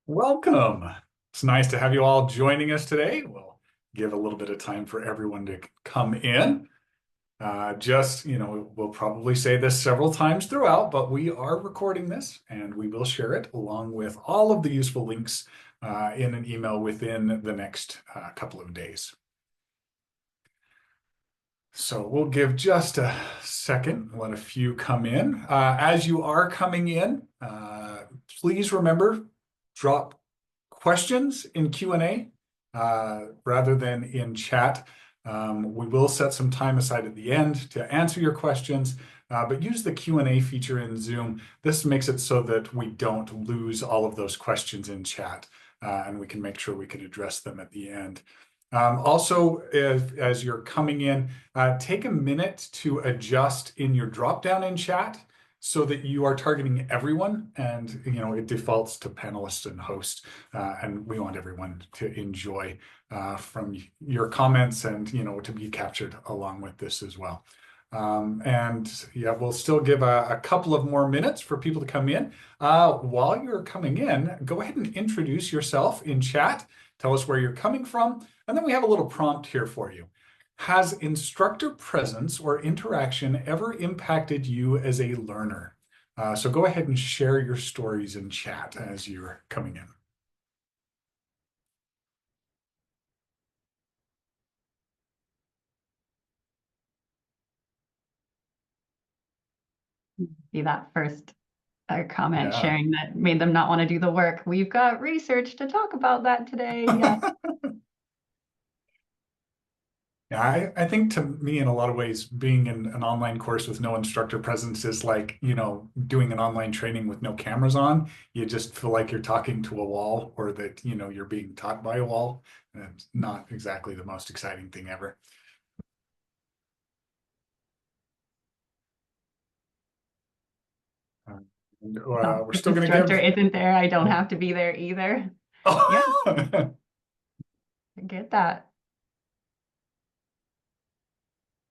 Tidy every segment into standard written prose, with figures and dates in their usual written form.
Welcome. It's nice to have you all joining us today. We'll give a little bit of time for everyone to come in. We'll probably say this several times throughout, but we are recording this and we will share it along with all of the useful links in an email within the next couple of days. So we'll give just a second, let a few come in. As you are coming in, please remember, drop questions in Q&A rather than in chat. We will set some time aside at the end to answer your questions, but use the Q&A feature in Zoom. This makes it so that we don't lose all of those questions in chat, and we can make sure we can address them at the end. Also, as you're coming in, take a minute to adjust in your drop-down in chat so that you are targeting everyone, and it defaults to panelists and hosts, and we want everyone to enjoy from your comments and to be captured along with this as well. We'll still give a couple of more minutes for people to come in. While you're coming in, go ahead and introduce yourself in chat. Tell us where you're coming from, and then we have a little prompt here for you. Has instructor presence or interaction ever impacted you as a learner? So go ahead and share your stories in chat as you're coming in. See that first comment Yeah. sharing that made them not want to do the work. We've got research to talk about that today. Yeah. Yeah, I think to me, in a lot of ways, being in an online course with no instructor presence is like, doing an online training with no cameras on. You just feel like you're talking to a wall, or that, you're being taught by a wall. And it's not exactly the most exciting thing ever. We're If still going to instructor give. isn't there, I don't have to be there either. Yeah, I get that.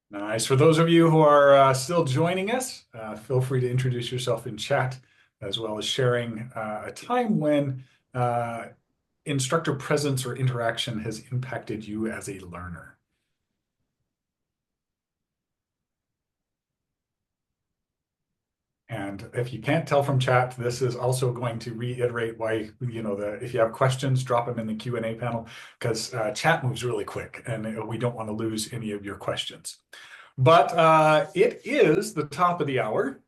Nice. For those of you who are still joining us, feel free to introduce yourself in chat, as well as sharing a time when instructor presence or interaction has impacted you as a learner. And if you can't tell from chat, this is also going to reiterate why, if you have questions, drop them in the Q&A panel, because chat moves really quick and we don't want to lose any of your questions. But it is the top of the hour,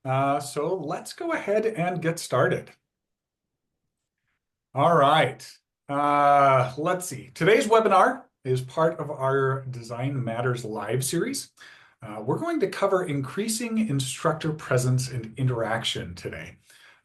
so let's go ahead and get started. All right, let's see. Today's webinar is part of our Design Matters Live series. We're going to cover increasing instructor presence and interaction today.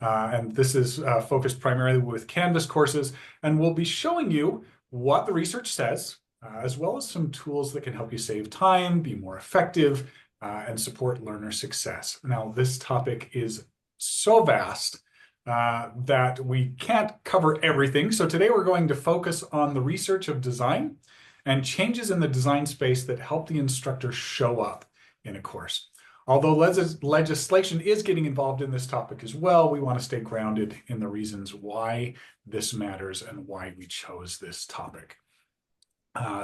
And this is focused primarily with Canvas courses, and we'll be showing you what the research says, as well as some tools that can help you save time, be more effective, and support learner success. Now, this topic is so vast that we can't cover everything. So today we're going to focus on the research of design and changes in the design space that help the instructor show up in a course. Although legislation is getting involved in this topic as well, we want to stay grounded in the reasons why this matters and why we chose this topic.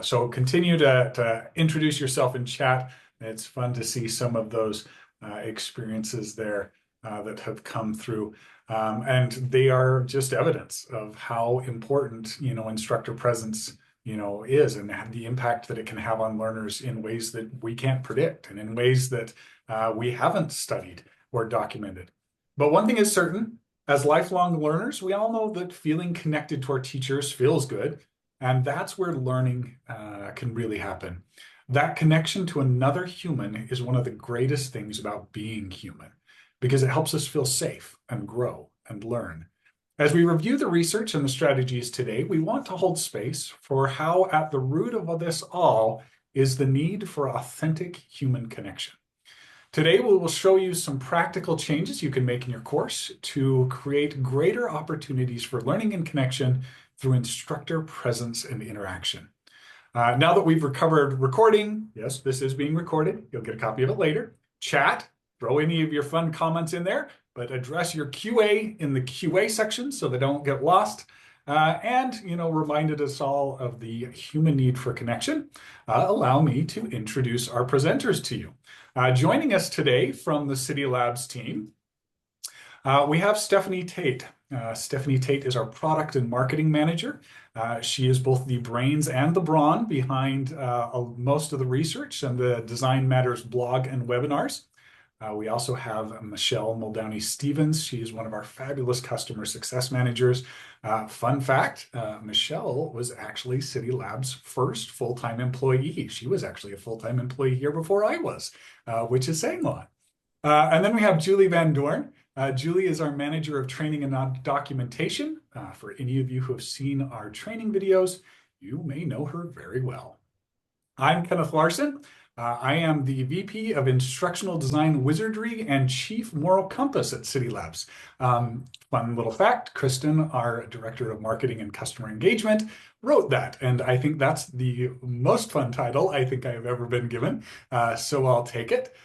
So continue to introduce yourself in chat. It's fun to see some of those experiences there that have come through. And they are just evidence of how important, instructor presence, is, and the impact that it can have on learners in ways that we can't predict and in ways that we haven't studied or documented. But one thing is certain, as lifelong learners, we all know that feeling connected to our teachers feels good, and that's where learning can really happen. That connection to another human is one of the greatest things about being human, because it helps us feel safe and grow and learn. As we review the research and the strategies today, we want to hold space for how at the root of this all is the need for authentic human connection. Today, we will show you some practical changes you can make in your course to create greater opportunities for learning and connection through instructor presence and interaction. Now that we've covered recording, yes, this is being recorded. You'll get a copy of it later. Chat, throw any of your fun comments in there. but address your QA in the QA section so they don't get lost. And, reminded us all of the human need for connection. Allow me to introduce our presenters to you. Joining us today from the City Labs team, we have Stephanie Tate. Stephanie Tate is our product and marketing manager. She is both the brains and the brawn behind most of the research and the Design Matters blog and webinars. We also have Michelle Muldowney-Stevens. She is one of our fabulous customer success managers. Fun fact, Michelle was actually City Labs' first full-time employee. She was actually a full-time employee here before I was, which is saying a lot. And then we have Julie Van Doorn. Julie is our manager of training and documentation. For any of you who have seen our training videos, you may know her very well. I'm Kenneth Larson. I am the VP of Instructional Design Wizardry and Chief Moral Compass at City Labs. Fun little fact, Kristen, our Director of Marketing and Customer Engagement, wrote that. And I think that's the most fun title I think I have ever been given. So I'll take it.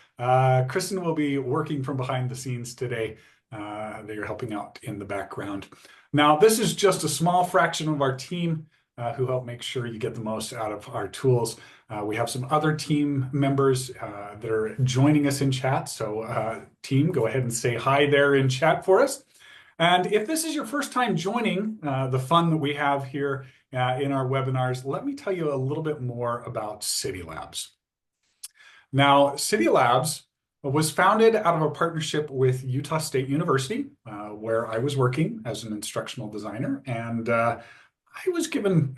Kristen will be working from behind the scenes today. They are helping out in the background. Now, this is just a small fraction of our team who help make sure you get the most out of our tools. We have some other team members that are joining us in chat. So team, go ahead and say hi there in chat for us. And if this is your first time joining the fun that we have here in our webinars, let me tell you a little bit more about City Labs. Now, City Labs was founded out of a partnership with Utah State University, where I was working as an instructional designer. And I was given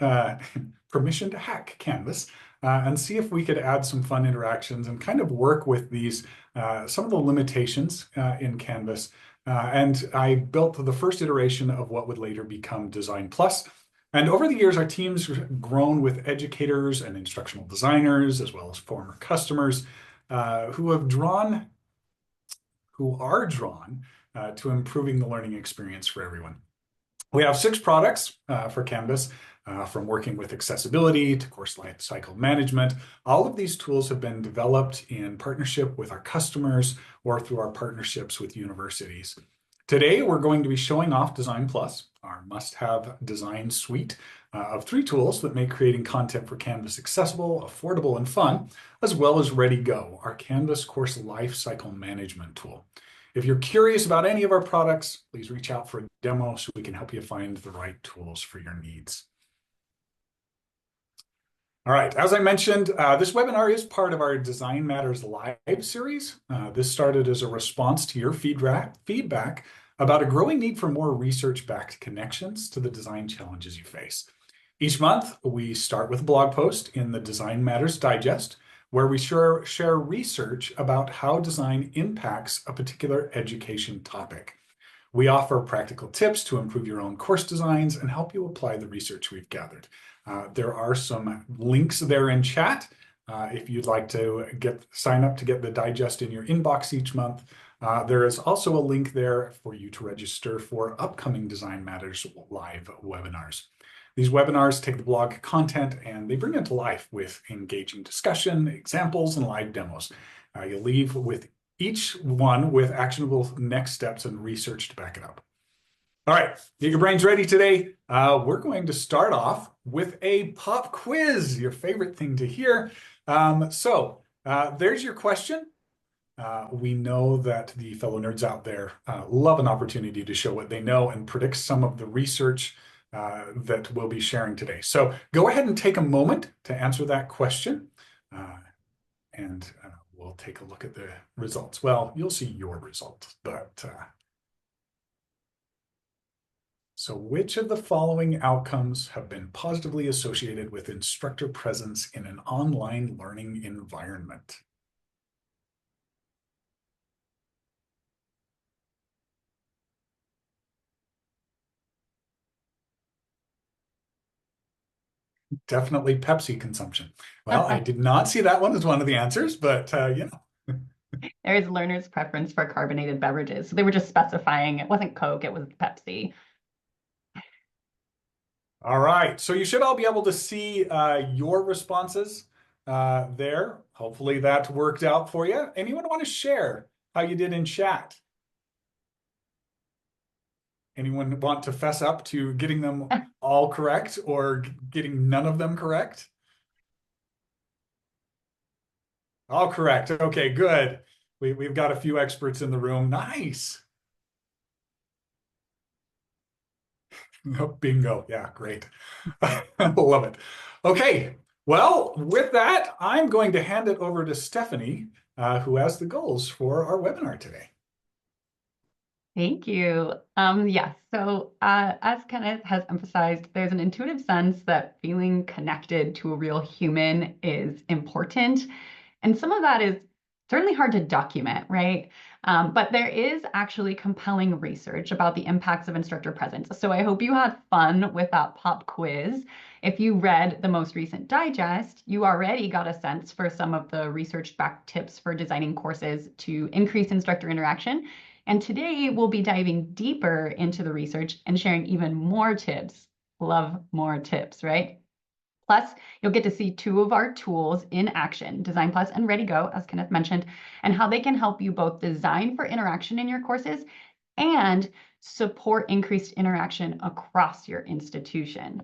permission to hack Canvas and see if we could add some fun interactions and kind of work with these, some of the limitations in Canvas. And I built the first iteration of what would later become Design Plus. And over the years, our team's grown with educators and instructional designers, as well as former customers who are drawn to improving the learning experience for everyone. We have 6 products for Canvas, from working with accessibility to course life cycle management. All of these tools have been developed in partnership with our customers or through our partnerships with universities. Today, we're going to be showing off Design Plus, our must-have design suite of 3 tools that make creating content for Canvas accessible, affordable, and fun, as well as ReadyGo, our Canvas course lifecycle management tool. If you're curious about any of our products, please reach out for a demo so we can help you find the right tools for your needs. All right, as I mentioned, this webinar is part of our Design Matters Live series. This started as a response to your feedback about a growing need for more research-backed connections to the design challenges you face. Each month, we start with a blog post in the Design Matters Digest, where we share research about how design impacts a particular education topic. We offer practical tips to improve your own course designs and help you apply the research we've gathered. There are some links there in chat if you'd like to sign up to get the digest in your inbox each month. There is also a link there for you to register for upcoming Design Matters live webinars. These webinars take the blog content and they bring it to life with engaging discussion, examples, and live demos. You'll leave with each one with actionable next steps and research to back it up. All right, get your brains ready today. We're going to start off with a pop quiz, your favorite thing to hear. There's your question. We know that the fellow nerds out there love an opportunity to show what they know and predict some of the research that we'll be sharing today. So go ahead and take a moment to answer that question. And we'll take a look at the results. Well, you'll see your results, but so which of the following outcomes have been positively associated with instructor presence in an online learning environment? Definitely Pepsi consumption. Well, I did not see that one as one of the answers, but There is learners' preference for carbonated beverages. So they were just specifying it wasn't Coke, it was Pepsi. All right, so you should all be able to see your responses there. Hopefully that worked out for you. Anyone want to share how you did in chat? Anyone want to fess up to getting them all correct or getting none of them correct? All correct. Okay, good. We've got a few experts in the room. Nice. Bingo. Yeah, great. Love it. Okay. Well, with that, I'm going to hand it over to Stephanie, who has the goals for our webinar today. Thank you. Yes, so as Kenneth has emphasized, there's an intuitive sense that feeling connected to a real human is important. And some of that is certainly hard to document, right? But there is actually compelling research about the impacts of instructor presence. So I hope you had fun with that pop quiz. If you read the most recent digest, you already got a sense for some of the research-backed tips for designing courses to increase instructor interaction. And today we'll be diving deeper into the research and sharing even more tips. Love more tips, right? Plus, you'll get to see two of our tools in action, Design Plus and Ready Go, as Kenneth mentioned, and how they can help you both design for interaction in your courses and support increased interaction across your institution.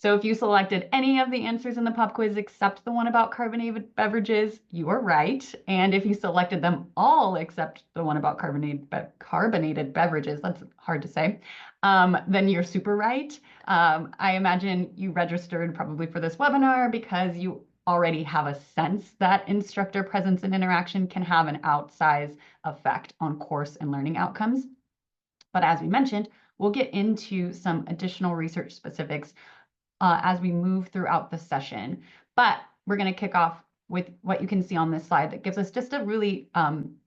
So if you selected any of the answers in the pop quiz except the one about carbonated beverages, you are right. And if you selected them all except the one about carbonated beverages, that's hard to say, then you're super right. I imagine you registered probably for this webinar because you already have a sense that instructor presence and interaction can have an outsized effect on course and learning outcomes. But as we mentioned, we'll get into some additional research specifics as we move throughout the session. But we're going to kick off with what you can see on this slide that gives us just a really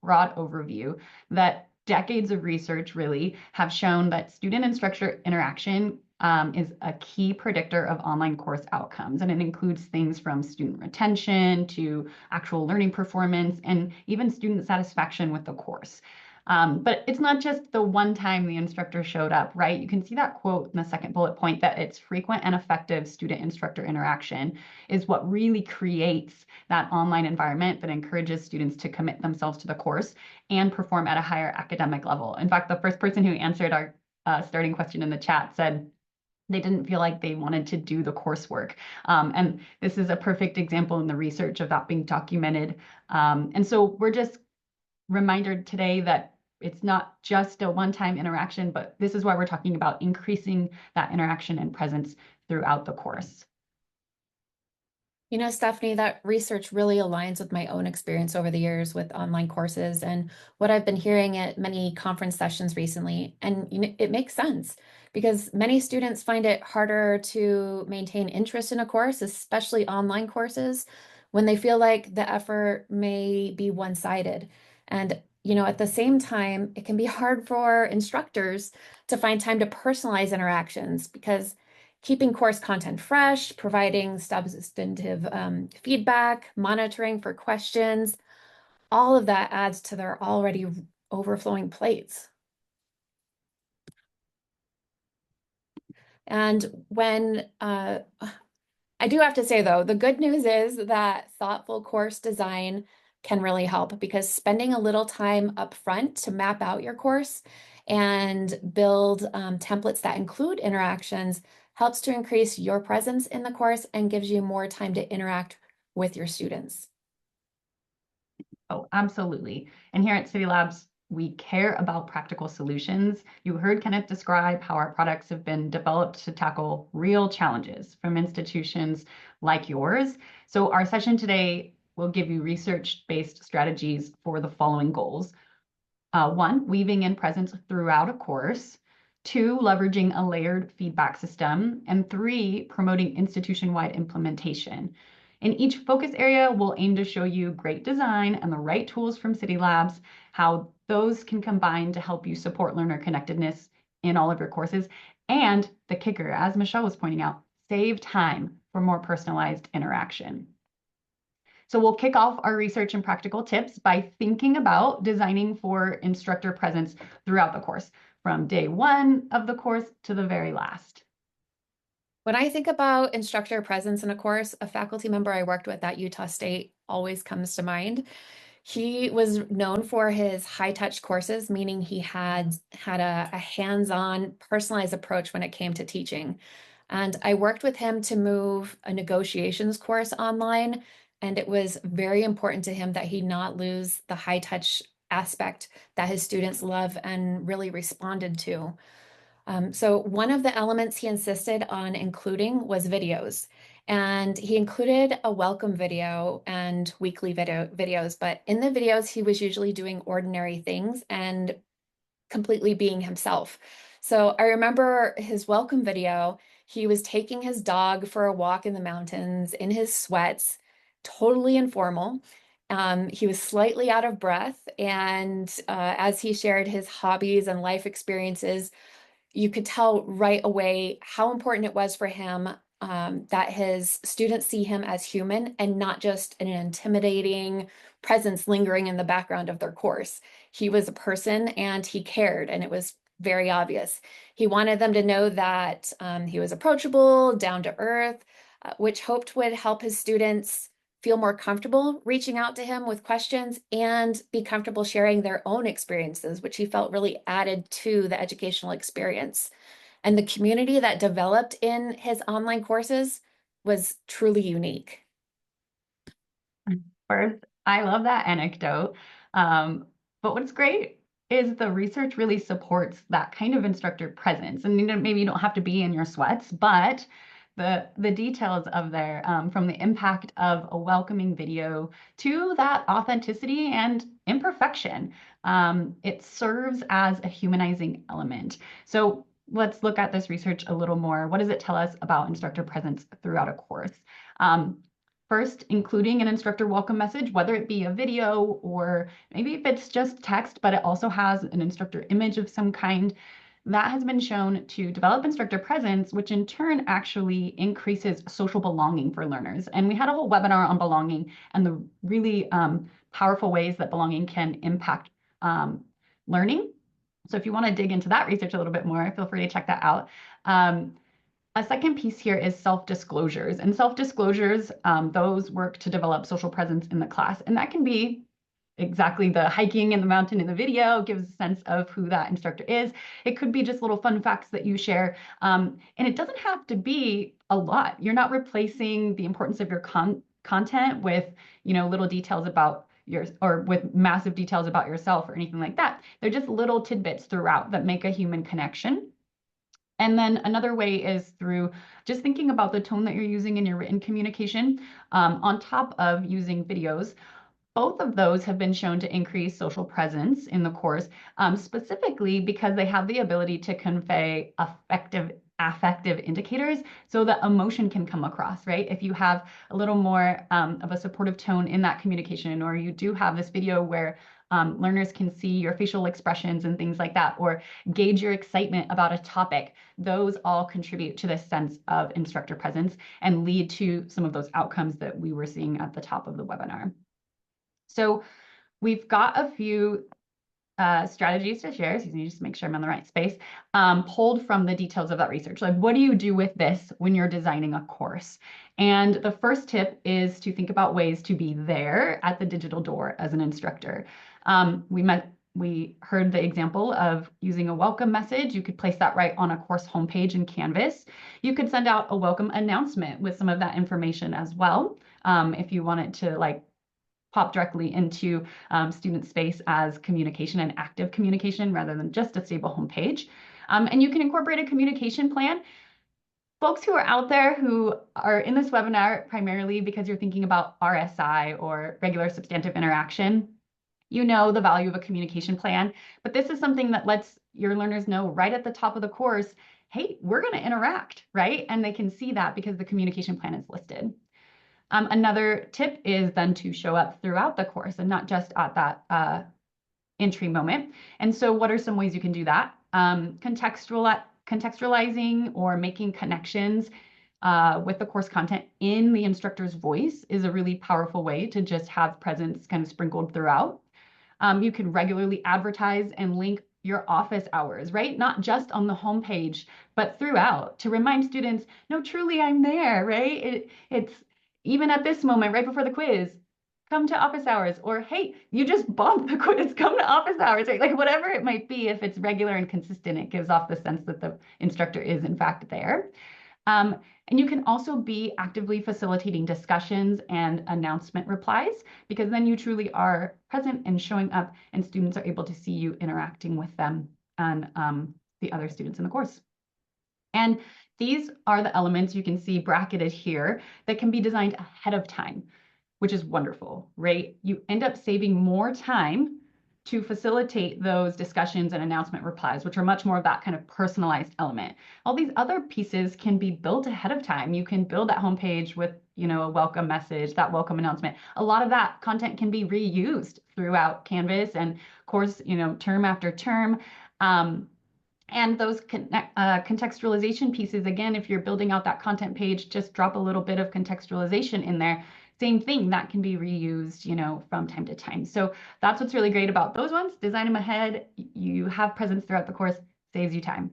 broad overview that decades of research really have shown that student instructor interaction is a key predictor of online course outcomes. And it includes things from student retention to actual learning performance and even student satisfaction with the course. But it's not just the one time the instructor showed up, right? You can see that quote in the second bullet point that it's frequent and effective student-instructor interaction is what really creates that online environment that encourages students to commit themselves to the course and perform at a higher academic level. In fact, the first person who answered our starting question in the chat said they didn't feel like they wanted to do the coursework. And this is a perfect example in the research of that being documented. And so we're just reminded today that it's not just a one-time interaction, but this is why we're talking about increasing that interaction and presence throughout the course. You know, Stephanie, that research really aligns with my own experience over the years with online courses and what I've been hearing at many conference sessions recently. And it makes sense because many students find it harder to maintain interest in a course, especially online courses, when they feel like the effort may be one-sided. And, at the same time, it can be hard for instructors to find time to personalize interactions because keeping course content fresh, providing substantive feedback, monitoring for questions, all of that adds to their already overflowing plates. And when I do have to say, though, the good news is that thoughtful course design can really help because spending a little time up front to map out your course and build templates that include interactions helps to increase your presence in the course and gives you more time to interact with your students. Oh, absolutely. And here at City Labs, we care about practical solutions. You heard Kenneth describe how our products have been developed to tackle real challenges from institutions like yours. So our session today will give you research-based strategies for the following goals. One, weaving in presence throughout a course. Two, leveraging a layered feedback system. And three, promoting institution-wide implementation. In each focus area, we'll aim to show you great design and the right tools from City Labs, how those can combine to help you support learner connectedness in all of your courses. And the kicker, as Michelle was pointing out, save time for more personalized interaction. So we'll kick off our research and practical tips by thinking about designing for instructor presence throughout the course, from day one of the course to the very last. When I think about instructor presence in a course, a faculty member I worked with at Utah State always comes to mind. He was known for his high touch courses, meaning he had a hands-on personalized approach when it came to teaching. And I worked with him to move a negotiations course online. And it was very important to him that he not lose the high touch aspect that his students love and really responded to. So one of the elements he insisted on including was videos. And he included a welcome video and weekly videos, but in the videos, he was usually doing ordinary things and completely being himself. So I remember his welcome video, he was taking his dog for a walk in the mountains in his sweats, totally informal. He was slightly out of breath, and as he shared his hobbies and life experiences, you could tell right away how important it was for him that his students see him as human and not just an intimidating presence lingering in the background of their course. He was a person and he cared, and it was very obvious. He wanted them to know that he was approachable, down to earth, which hoped would help his students feel more comfortable reaching out to him with questions and be comfortable sharing their own experiences, which he felt really added to the educational experience. And the community that developed in his online courses was truly unique. First, I love that anecdote. But what's great is the research really supports that kind of instructor presence. And maybe you don't have to be in your sweats, but the details of there, from the impact of a welcoming video to that authenticity and imperfection, it serves as a humanizing element. So let's look at this research a little more. What does it tell us about instructor presence throughout a course? First, including an instructor welcome message, whether it be a video or maybe if it's just text, but it also has an instructor image of some kind, that has been shown to develop instructor presence, which in turn actually increases social belonging for learners. And we had a whole webinar on belonging and the really powerful ways that belonging can impact learning. So if you want to dig into that research a little bit more, feel free to check that out. A second piece here is self-disclosures. And self-disclosures, those work to develop social presence in the class. And that can be exactly the hiking in the mountain in the video, gives a sense of who that instructor is. It could be just little fun facts that you share. And it doesn't have to be a lot. You're not replacing the importance of your content with, little details about or with massive details about yourself or anything like that. They're just little tidbits throughout that make a human connection. And then another way is through just thinking about the tone that you're using in your written communication, on top of using videos. Both of those have been shown to increase social presence in the course, specifically because they have the ability to convey affective indicators so that emotion can come across, right? If you have a little more of a supportive tone in that communication, or you do have this video where learners can see your facial expressions and things like that, or gauge your excitement about a topic, those all contribute to this sense of instructor presence and lead to some of those outcomes that we were seeing at the top of the webinar. So we've got a few strategies to share. So you just make sure I'm in the right space, pulled from the details of that research. Like, what do you do with this when you're designing a course? And the first tip is to think about ways to be there at the digital door as an instructor. We heard the example of using a welcome message. You could place that right on a course homepage in Canvas. You could send out a welcome announcement with some of that information as well, if you wanted to pop directly into student space as communication and active communication rather than just a stable homepage. And you can incorporate a communication plan. Folks who are out there who are in this webinar primarily because you're thinking about RSI or regular substantive interaction, you know the value of a communication plan, but this is something that lets your learners know right at the top of the course, hey, we're going to interact, right? And they can see that because the communication plan is listed. Another tip is then to show up throughout the course and not just at that entry moment. And so what are some ways you can do that? Contextualizing or making connections with the course content in the instructor's voice is a really powerful way to just have presence kind of sprinkled throughout. You can regularly advertise and link your office hours, right? Not just on the homepage, but throughout to remind students, no, truly I'm there, right? It's even at this moment, right before the quiz, come to office hours, or hey, you just bumped the quiz, come to office hours, right? Like whatever it might be, if it's regular and consistent, it gives off the sense that the instructor is in fact there. Um, and you can also be actively facilitating discussions and announcement replies, because then you truly are present and showing up, and students are able to see you interacting with them and the other students in the course. And these are the elements you can see bracketed here that can be designed ahead of time, which is wonderful, right? You end up saving more time to facilitate those discussions and announcement replies, which are much more of that kind of personalized element. All these other pieces can be built ahead of time. You can build that homepage with, a welcome message, that welcome announcement. A lot of that content can be reused throughout Canvas and course, term after term. And those contextualization pieces, again, if you're building out that content page, just drop a little bit of contextualization in there. Same thing, that can be reused, from time to time. So that's what's really great about those ones. Design them ahead. You have presence throughout the course, saves you time.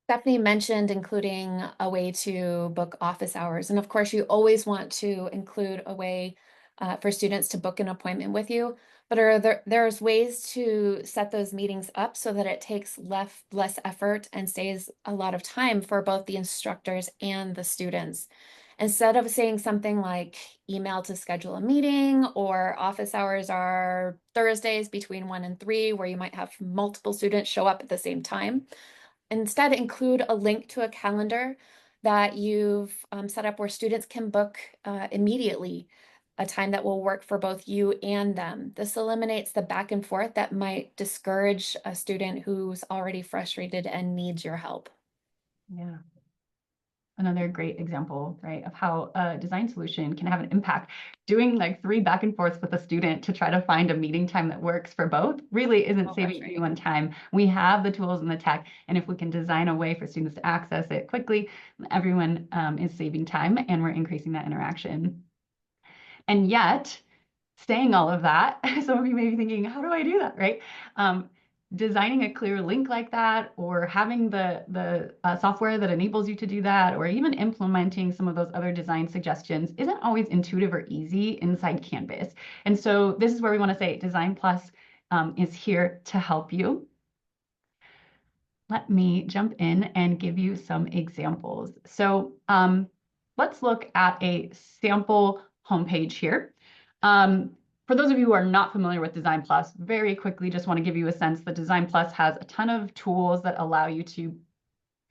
Stephanie mentioned including a way to book office hours. And of course, you always want to include a way for students to book an appointment with you. But there's ways to set those meetings up so that it takes less effort and saves a lot of time for both the instructors and the students. Instead of saying something like email to schedule a meeting, or office hours are Thursdays between 1 and 3, where you might have multiple students show up at the same time. Instead, include a link to a calendar that you've set up where students can book immediately a time that will work for both you and them. This eliminates the back and forth that might discourage a student who's already frustrated and needs your help. Yeah. Another great example, right, of how a design solution can have an impact. Doing like 3 back and forths with a student to try to find a meeting time that works for both really isn't saving anyone time. We have the tools and the tech, and if we can design a way for students to access it quickly, everyone is saving time, and we're increasing that interaction. And yet, saying all of that, some of you may be thinking, how do I do that, right? Designing a clear link like that, or having the software that enables you to do that, or even implementing some of those other design suggestions isn't always intuitive or easy inside Canvas. And so this is where we want to say Design Plus is here to help you. Let me jump in and give you some examples. So let's look at a sample homepage here. For those of you who are not familiar with Design Plus, very quickly, just want to give you a sense that Design Plus has a ton of tools that allow you to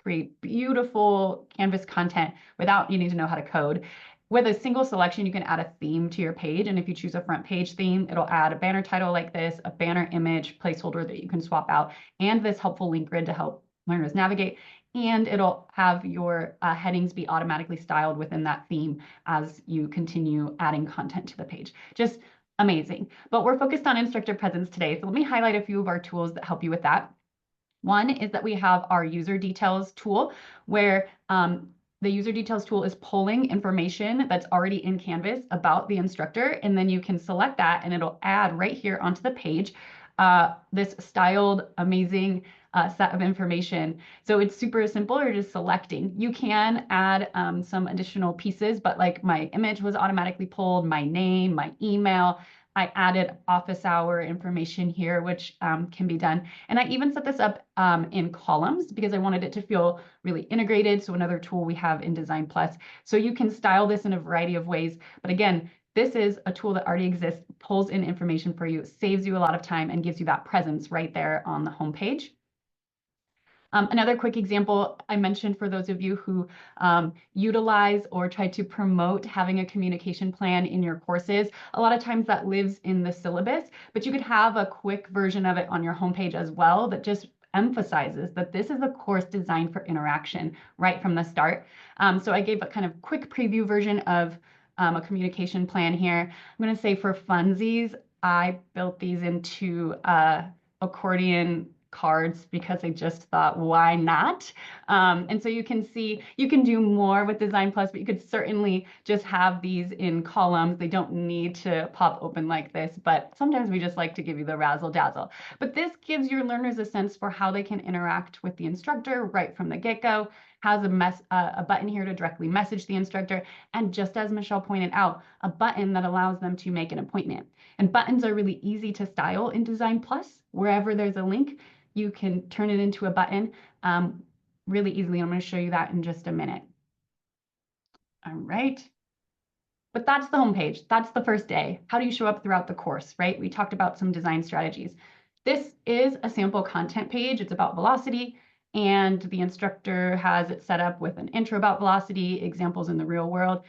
create beautiful Canvas content without needing to know how to code. With a single selection, you can add a theme to your page. And if you choose a front page theme, it'll add a banner title like this, a banner image placeholder that you can swap out, and this helpful link grid to help learners navigate. And it'll have your headings be automatically styled within that theme as you continue adding content to the page. Just amazing. But we're focused on instructor presence today. So let me highlight a few of our tools that help you with that. One is that we have our user details tool, where the user details tool is pulling information that's already in Canvas about the instructor, and then you can select that and it'll add right here onto the page this styled, amazing set of information. So it's super simple. You're just selecting. You can add some additional pieces, but like my image was automatically pulled, my name, my email. I added office hour information here, which can be done. And I even set this up in columns because I wanted it to feel really integrated. So another tool we have in Design Plus. So you can style this in a variety of ways. But again, this is a tool that already exists, pulls in information for you, saves you a lot of time, and gives you that presence right there on the homepage. Another quick example I mentioned for those of you who utilize or try to promote having a communication plan in your courses. A lot of times that lives in the syllabus, but you could have a quick version of it on your homepage as well that just emphasizes that this is a course designed for interaction right from the start. So I gave a kind of quick preview version of a communication plan here. I'm going to say for funsies, I built these into accordion cards because I just thought, why not? And so you can see, you can do more with Design Plus, but you could certainly just have these in columns. They don't need to pop open like this, but sometimes we just like to give you the razzle dazzle. But this gives your learners a sense for how they can interact with the instructor right from the get-go. has a button here to directly message the instructor, and just as Michelle pointed out, a button that allows them to make an appointment. And buttons are really easy to style in Design Plus. Wherever there's a link, you can turn it into a button really easily. I'm going to show you that in just a minute. All right. But that's the homepage. That's the first day. How do you show up throughout the course, right? We talked about some design strategies. This is a sample content page. It's about velocity, and the instructor has it set up with an intro about velocity, examples in the real world.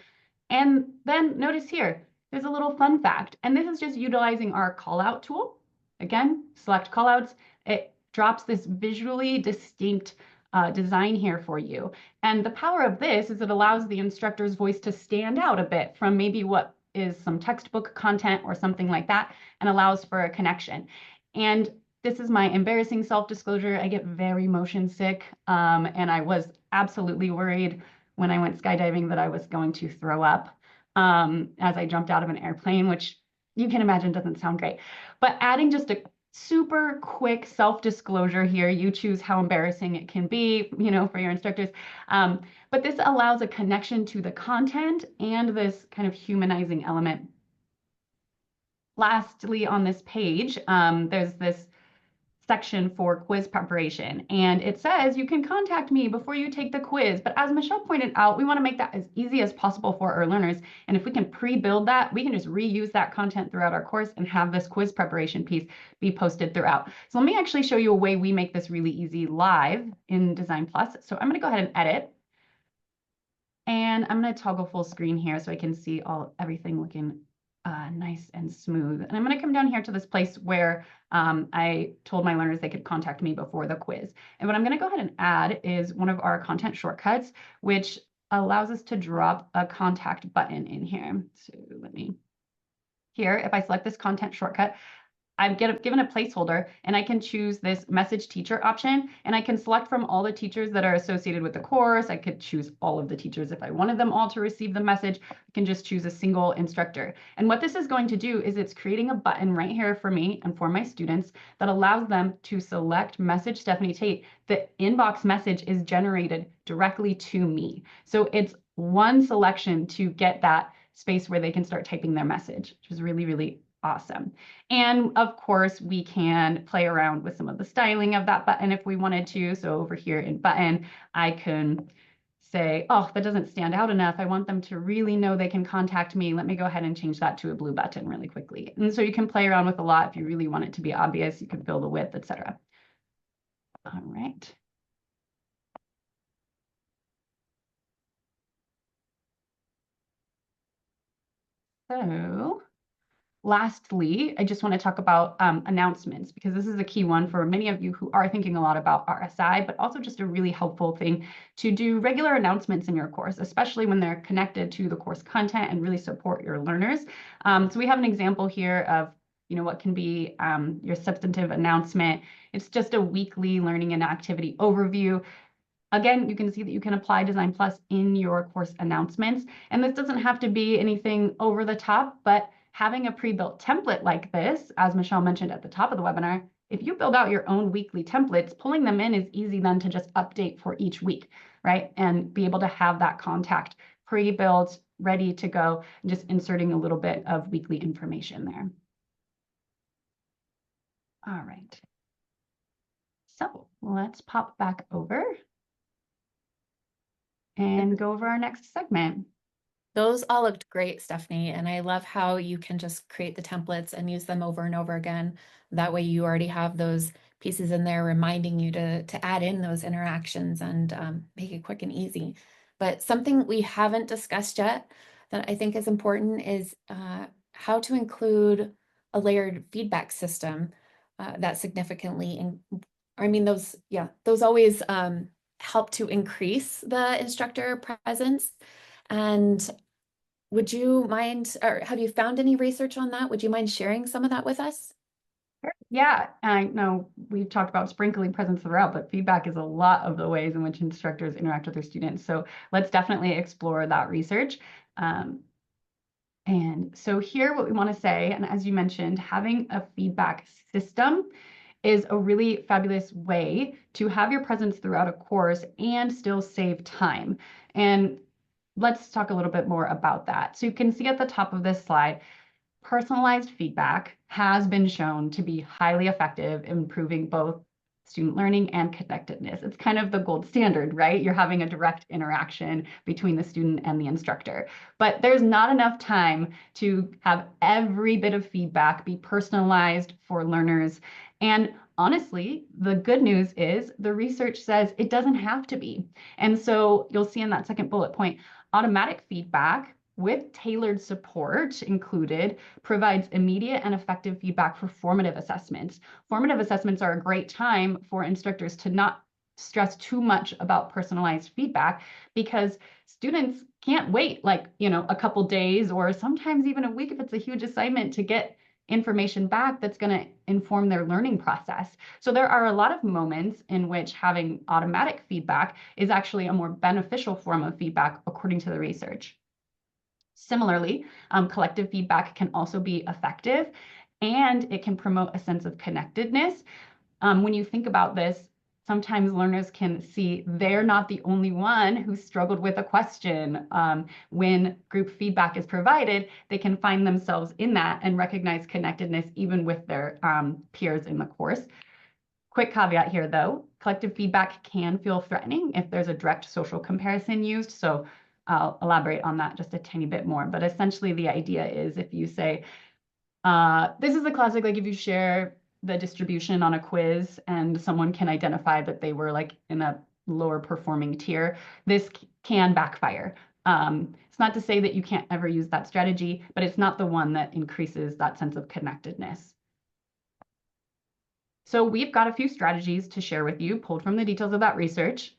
And then notice here, there's a little fun fact, and this is just utilizing our callout tool. Again, select callouts. It drops this visually distinct design here for you. And the power of this is it allows the instructor's voice to stand out a bit from maybe what is some textbook content or something like that, and allows for a connection. And this is my embarrassing self-disclosure. I get very motion sick, and I was absolutely worried when I went skydiving that I was going to throw up as I jumped out of an airplane, which you can imagine doesn't sound great. But adding just a super quick self-disclosure here, you choose how embarrassing it can be, for your instructors. But this allows a connection to the content and this kind of humanizing element. Lastly, on this page, there's this section for quiz preparation. And it says you can contact me before you take the quiz. But as Michelle pointed out, we want to make that as easy as possible for our learners. And if we can pre-build that, we can just reuse that content throughout our course and have this quiz preparation piece be posted throughout. So let me actually show you a way we make this really easy live in Design Plus. So I'm going to go ahead and edit. And I'm going to toggle full screen here so I can see everything looking nice and smooth. And I'm going to come down here to this place where I told my learners they could contact me before the quiz. And what I'm going to go ahead and add is one of our content shortcuts, which allows us to drop a contact button in here. So here, if I select this content shortcut, I'm given a placeholder, and I can choose this message teacher option, and I can select from all the teachers that are associated with the course. I could choose all of the teachers if I wanted them all to receive the message. I can just choose a single instructor. And what this is going to do is it's creating a button right here for me and for my students that allows them to select message Stephanie Tate. The inbox message is generated directly to me. So it's one selection to get that space where they can start typing their message, which is really, really awesome. And of course, we can play around with some of the styling of that button if we wanted to. So over here in button, I can say, oh, that doesn't stand out enough. I want them to really know they can contact me. Let me go ahead and change that to a blue button really quickly. And so you can play around with a lot. If you really want it to be obvious, you can fill the width, etc. All right. So lastly, I just want to talk about announcements, because this is a key one for many of you who are thinking a lot about RSI, but also just a really helpful thing to do regular announcements in your course, especially when they're connected to the course content and really support your learners. So we have an example here of what can be your substantive announcement. It's just a weekly learning and activity overview. Again, you can see that you can apply Design Plus in your course announcements. And this doesn't have to be anything over the top, but having a pre-built template like this, as Michelle mentioned at the top of the webinar, if you build out your own weekly templates, pulling them in is easy then to just update for each week, right? And be able to have that contact pre-built, ready to go, and just inserting a little bit of weekly information there. All right. So let's pop back over and go over our next segment. Those all looked great, Stephanie, and I love how you can just create the templates and use them over and over again. That way you already have those pieces in there reminding you to add in those interactions and make it quick and easy. But something we haven't discussed yet that I think is important is how to include a layered feedback system that significantly, those always help to increase the instructor presence. And would you mind, or have you found any research on that? Would you mind sharing some of that with us? Yeah, I know we've talked about sprinkling presence throughout, but feedback is a lot of the ways in which instructors interact with their students. So let's definitely explore that research. And so here, what we want to say, and as you mentioned, having a feedback system is a really fabulous way to have your presence throughout a course and still save time. And let's talk a little bit more about that. So you can see at the top of this slide, personalized feedback has been shown to be highly effective in improving both student learning and connectedness. It's kind of the gold standard, right? You're having a direct interaction between the student and the instructor. But there's not enough time to have every bit of feedback be personalized for learners. And honestly, the good news is the research says it doesn't have to be. And so you'll see in that second bullet point, automatic feedback with tailored support included provides immediate and effective feedback for formative assessments. Formative assessments are a great time for instructors to not stress too much about personalized feedback because students can't wait like, a couple days or sometimes even a week if it's a huge assignment to get information back that's going to inform their learning process. So there are a lot of moments in which having automatic feedback is actually a more beneficial form of feedback according to the research. Similarly, collective feedback can also be effective and it can promote a sense of connectedness. When you think about this, sometimes learners can see they're not the only one who struggled with a question. When group feedback is provided, they can find themselves in that and recognize connectedness even with their peers in the course. Quick caveat here, though, collective feedback can feel threatening if there's a direct social comparison used. So I'll elaborate on that just a tiny bit more. But essentially, the idea is if you say, this is a classic, like if you share the distribution on a quiz and someone can identify that they were like in a lower performing tier, this can backfire. It's not to say that you can't ever use that strategy, but it's not the one that increases that sense of connectedness. So we've got a few strategies to share with you, pulled from the details of that research.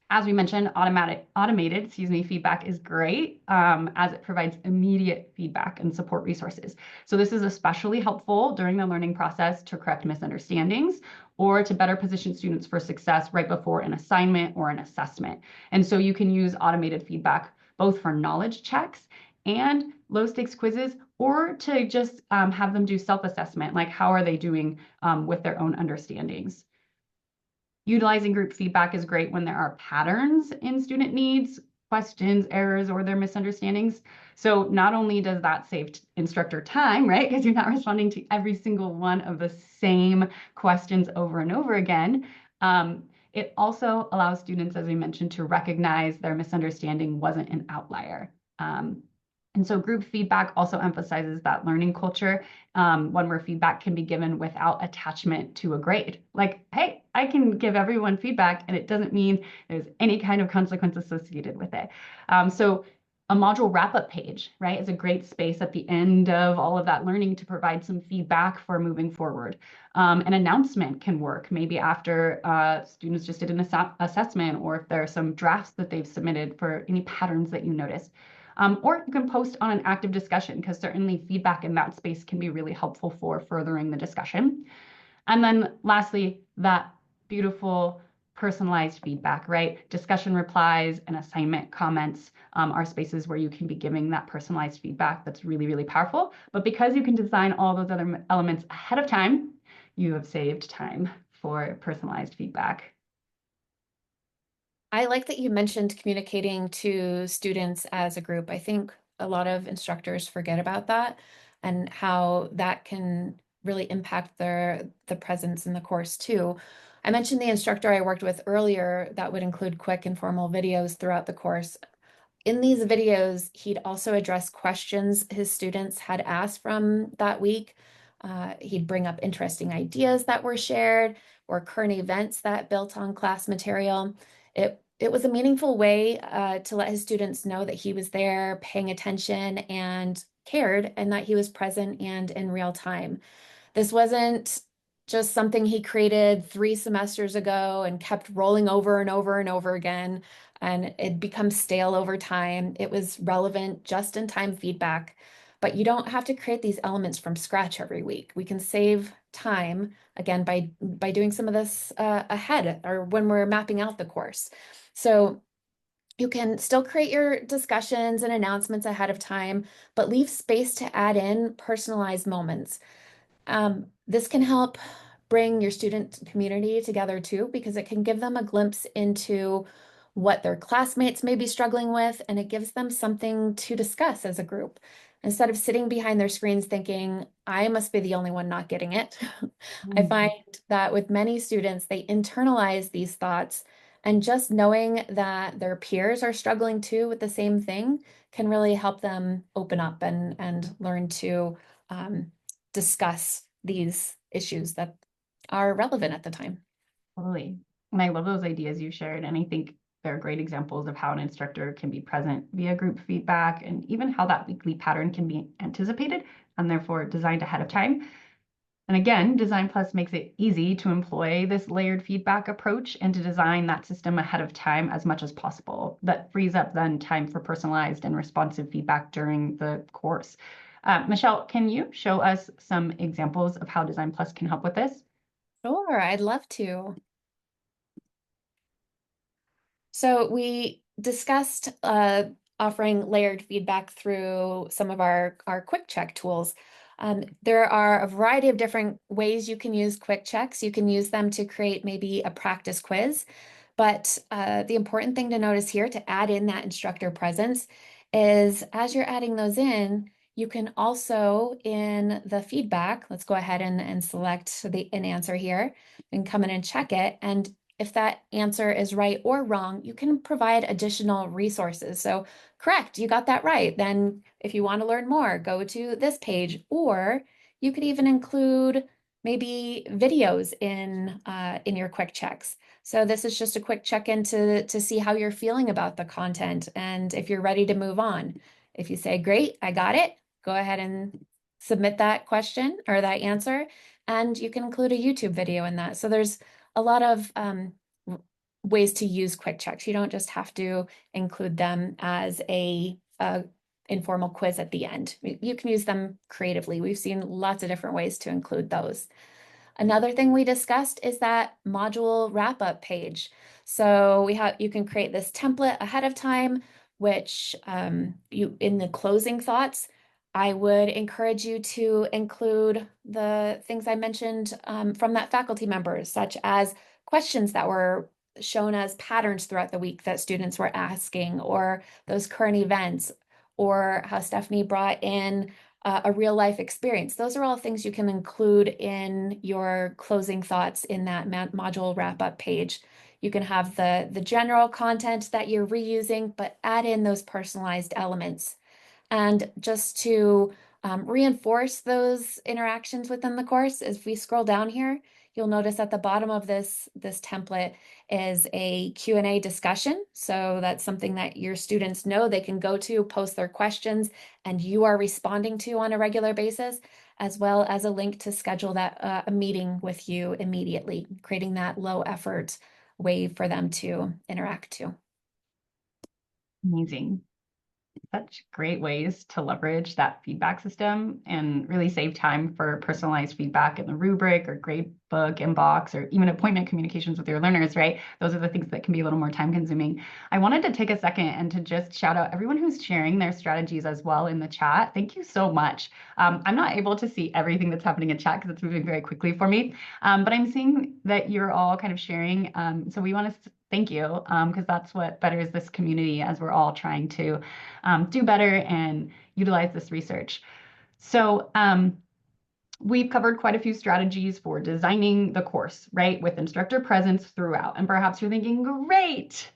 As we mentioned, automated feedback is great as it provides immediate feedback and support resources. So this is especially helpful during the learning process to correct misunderstandings or to better position students for success right before an assignment or an assessment. And so you can use automated feedback both for knowledge checks and low stakes quizzes, or to just have them do self-assessment, like how are they doing with their own understandings. Utilizing group feedback is great when there are patterns in student needs, questions, errors, or their misunderstandings. So not only does that save instructor time, right? Because you're not responding to every single one of the same questions over and over again. It also allows students, as we mentioned, to recognize their misunderstanding wasn't an outlier. And so group feedback also emphasizes that learning culture, one where feedback can be given without attachment to a grade. Like, hey, I can give everyone feedback and it doesn't mean there's any kind of consequence associated with it. So a module wrap-up page, right, is a great space at the end of all of that learning to provide some feedback for moving forward. An announcement can work, maybe after students just did an assessment, or if there are some drafts that they've submitted for any patterns that you notice. Or you can post on an active discussion, because certainly feedback in that space can be really helpful for furthering the discussion. And then lastly, that beautiful personalized feedback, right? Discussion replies and assignment comments are spaces where you can be giving that personalized feedback that's really, really powerful. But because you can design all those other elements ahead of time, you have saved time for personalized feedback. I like that you mentioned communicating to students as a group. I think a lot of instructors forget about that and how that can really impact the presence in the course too. I mentioned the instructor I worked with earlier that would include quick informal videos throughout the course. In these videos, he'd also address questions his students had asked from that week. He'd bring up interesting ideas that were shared or current events that built on class material. It was a meaningful way to let his students know that he was there, paying attention and cared, and that he was present and in real time. This wasn't just something he created 3 semesters ago and kept rolling over and over and over again, and it becomes stale over time. It was relevant, just-in-time feedback, but you don't have to create these elements from scratch every week. We can save time, again, by doing some of this ahead or when we're mapping out the course. So you can still create your discussions and announcements ahead of time, but leave space to add in personalized moments. This can help bring your student community together too, because it can give them a glimpse into what their classmates may be struggling with, and it gives them something to discuss as a group. Instead of sitting behind their screens thinking, I must be the only one not getting it. I find that with many students, they internalize these thoughts, and just knowing that their peers are struggling too with the same thing can really help them open up and learn to discuss these issues that are relevant at the time. Totally. And I love those ideas you shared. And I think they're great examples of how an instructor can be present via group feedback and even how that weekly pattern can be anticipated and therefore designed ahead of time. And again, Design Plus makes it easy to employ this layered feedback approach and to design that system ahead of time as much as possible. That frees up then time for personalized and responsive feedback during the course. Michelle, can you show us some examples of how Design Plus can help with this? Sure, I'd love to. So we discussed offering layered feedback through some of our quick check tools. There are a variety of different ways you can use quick checks. You can use them to create maybe a practice quiz, but the important thing to notice here to add in that instructor presence is as you're adding those in, you can also in the feedback, let's go ahead and select an answer here and come in and check it. And if that answer is right or wrong, you can provide additional resources. So, correct, you got that right. Then, if you want to learn more, go to this page, or you could even include maybe videos in your quick checks. So this is just a quick check-in to see how you're feeling about the content and if you're ready to move on. If you say, great, I got it, go ahead and submit that question or that answer, and you can include a YouTube video in that. So there's a lot of ways to use quick checks. You don't just have to include them as a informal quiz at the end. You can use them creatively. We've seen lots of different ways to include those. Another thing we discussed is that module wrap-up page. So you can create this template ahead of time, which in the closing thoughts, I would encourage you to include the things I mentioned from that faculty member, such as questions that were shown as patterns throughout the week that students were asking, or those current events, or how Stephanie brought in a real life experience. Those are all things you can include in your closing thoughts in that module wrap up page. You can have the general content that you're reusing, but add in those personalized elements. And just to reinforce those interactions within the course, as we scroll down here, you'll notice at the bottom of this template is a Q&A discussion. So that's something that your students know they can go to, post their questions, and you are responding to on a regular basis, as well as a link to schedule that a meeting with you immediately, creating that low effort way for them to interact to. Amazing. Such great ways to leverage that feedback system and really save time for personalized feedback in the rubric or grade book inbox or even appointment communications with your learners, right? Those are the things that can be a little more time consuming. I wanted to take a second and to just shout out everyone who's sharing their strategies as well in the chat. Thank you so much. I'm not able to see everything that's happening in chat because it's moving very quickly for me, but I'm seeing that you're all kind of sharing. So we want to thank you because that's what betters this community as we're all trying to do better and utilize this research. So we've covered quite a few strategies for designing the course, right, with instructor presence throughout. And perhaps you're thinking, great,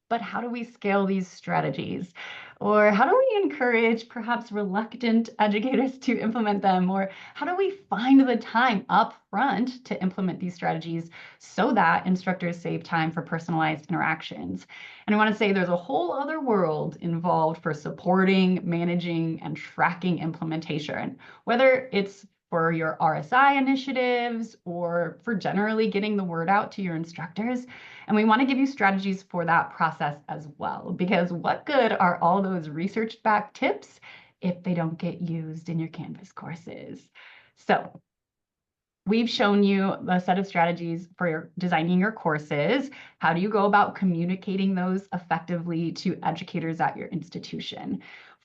but how do we scale these strategies? Or how do we encourage perhaps reluctant educators to implement them? Or how do we find the time up front to implement these strategies so that instructors save time for personalized interactions? And I want to say there's a whole other world involved for supporting, managing, and tracking implementation, whether it's for your RSI initiatives or for generally getting the word out to your instructors. And we want to give you strategies for that process as well, because what good are all those research-backed tips if they don't get used in your Canvas courses? So we've shown you a set of strategies for designing your courses. How do you go about communicating those effectively to educators at your institution?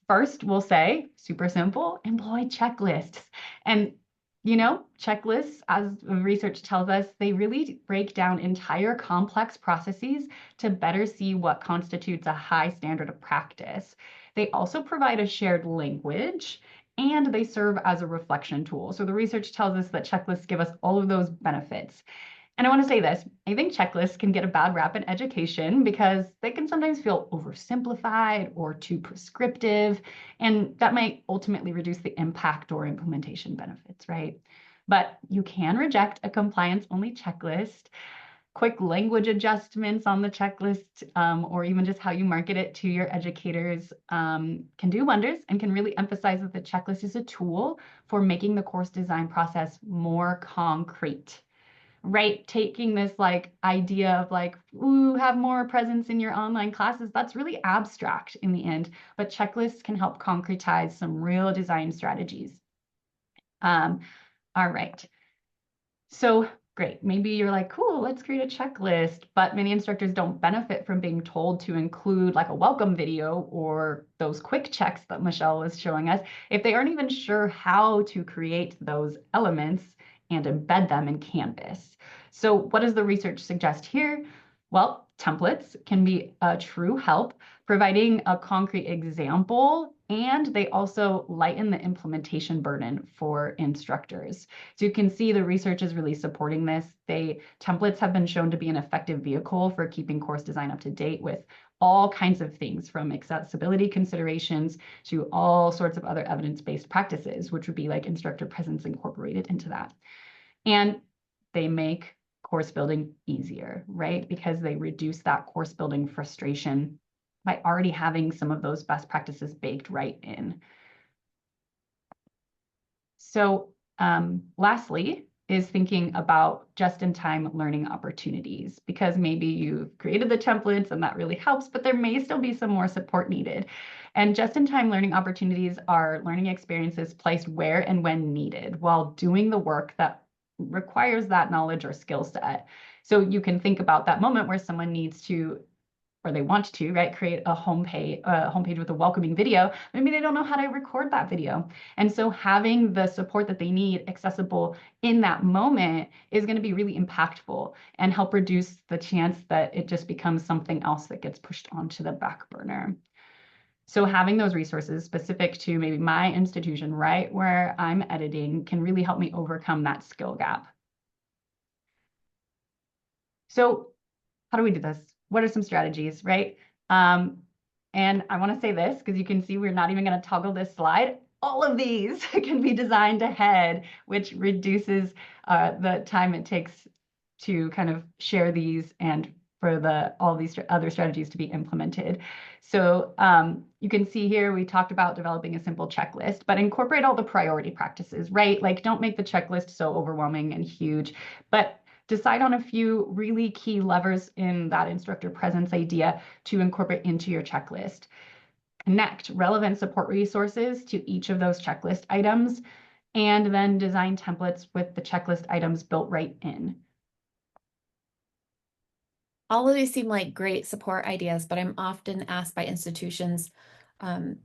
First, we'll say, super simple, employ checklists. And checklists, as research tells us, they really break down entire complex processes to better see what constitutes a high standard of practice. They also provide a shared language and they serve as a reflection tool. So the research tells us that checklists give us all of those benefits. And I want to say this, I think checklists can get a bad rap in education because they can sometimes feel oversimplified or too prescriptive, and that might ultimately reduce the impact or implementation benefits, right? But you can reject a compliance-only checklist. Quick language adjustments on the checklist, or even just how you market it to your educators, can do wonders and can really emphasize that the checklist is a tool for making the course design process more concrete, right? Taking this like idea of like, ooh, have more presence in your online classes, that's really abstract in the end, but checklists can help concretize some real design strategies. All right. So great. Maybe you're like, cool, let's create a checklist. But many instructors don't benefit from being told to include like a welcome video or those quick checks that Michelle was showing us if they aren't even sure how to create those elements and embed them in Canvas. So what does the research suggest here? Well, templates can be a true help, providing a concrete example, and they also lighten the implementation burden for instructors. So you can see the research is really supporting this. Templates have been shown to be an effective vehicle for keeping course design up to date with all kinds of things, from accessibility considerations to all sorts of other evidence-based practices, which would be like instructor presence incorporated into that. And they make course building easier, right? Because they reduce that course building frustration by already having some of those best practices baked right in. So lastly is thinking about just-in-time learning opportunities, because maybe you've created the templates and that really helps, but there may still be some more support needed. And just-in-time learning opportunities are learning experiences placed where and when needed while doing the work that requires that knowledge or skill set. So you can think about that moment where someone needs to, or they want to, right, create a homepage with a welcoming video. Maybe they don't know how to record that video. And so having the support that they need accessible in that moment is going to be really impactful and help reduce the chance that it just becomes something else that gets pushed onto the back burner. So having those resources specific to maybe my institution, right where I'm editing, can really help me overcome that skill gap. So how do we do this? What are some strategies, right? And I want to say this because you can see we're not even going to toggle this slide. All of these can be designed ahead, which reduces the time it takes to kind of share these and for all these other strategies to be implemented. So you can see here, we talked about developing a simple checklist, but incorporate all the priority practices, right? Like don't make the checklist so overwhelming and huge, but decide on a few really key levers in that instructor presence idea to incorporate into your checklist. Connect relevant support resources to each of those checklist items, and then design templates with the checklist items built right in. All of these seem like great support ideas, but I'm often asked by institutions I'm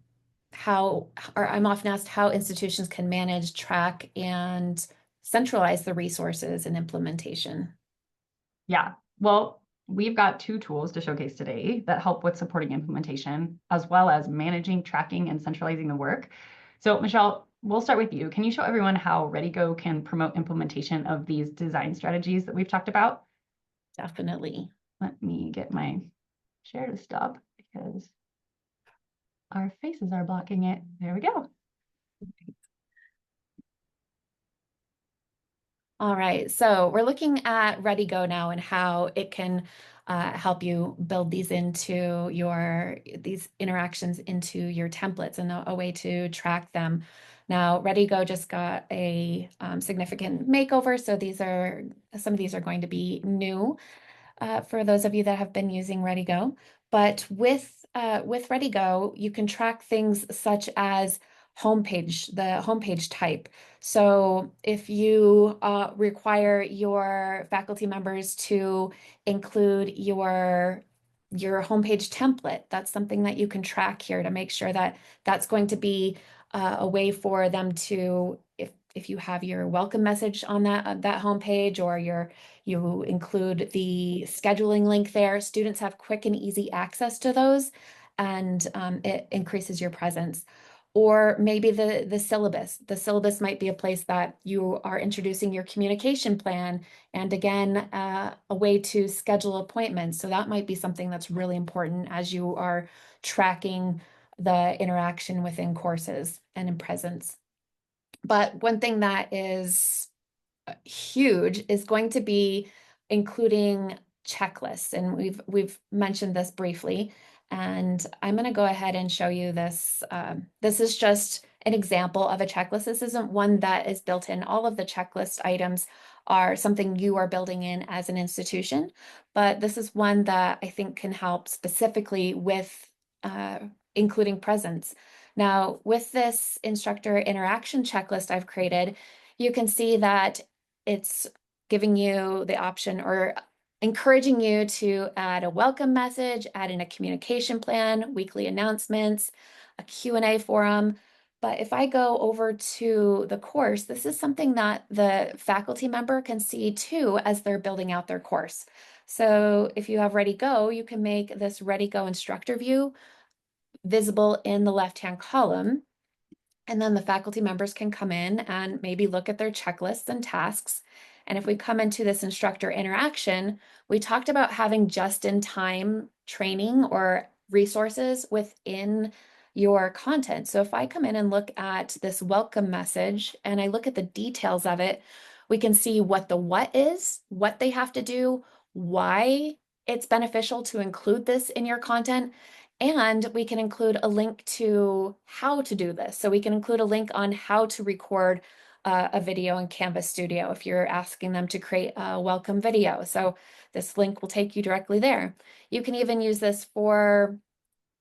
often asked how institutions can manage, track, and centralize the resources and implementation. Yeah, well, we've got two tools to showcase today that help with supporting implementation, as well as managing, tracking, and centralizing the work. So Michelle, we'll start with you. Can you show everyone how ReadyGo can promote implementation of these design strategies that we've talked about? Definitely. Let me get my share to stop because our faces are blocking it. There we go. All right, so we're looking at ReadyGo now and how it can help you build these interactions into your templates and a way to track them. Now, ReadyGo just got a significant makeover, so some of these are going to be new for those of you that have been using ReadyGo. But with ReadyGo, you can track things such as the homepage type. So if you require your faculty members to include your homepage template, that's something that you can track here to make sure that that's going to be a way for them to, if if you have your welcome message on that homepage, or you include the scheduling link there, students have quick and easy access to those, and it increases your presence. Or maybe the syllabus. The syllabus might be a place that you are introducing your communication plan, and again, a way to schedule appointments. So that might be something that's really important as you are tracking the interaction within courses and in presence. But one thing that is huge is going to be including checklists. And we've mentioned this briefly. And I'm going to go ahead and show you this. This is just an example of a checklist. This isn't one that is built in. All of the checklist items are something you are building in as an institution, but this is one that I think can help specifically with including presence. Now, with this instructor interaction checklist I've created, you can see that it's giving you the option, or encouraging you to add a welcome message, add in a communication plan, weekly announcements, a Q&A forum. But if I go over to the course, this is something that the faculty member can see too as they're building out their course. So if you have Ready Go, you can make this Ready Go instructor view visible in the left-hand column. And then the faculty members can come in and maybe look at their checklists and tasks. And if we come into this instructor interaction, we talked about having just-in-time training or resources within your content. So if I come in and look at this welcome message and I look at the details of it, we can see what the what is, what they have to do, why it's beneficial to include this in your content, and we can include a link to how to do this. So we can include a link on how to record a video in Canvas Studio if you're asking them to create a welcome video. So this link will take you directly there. You can even use this for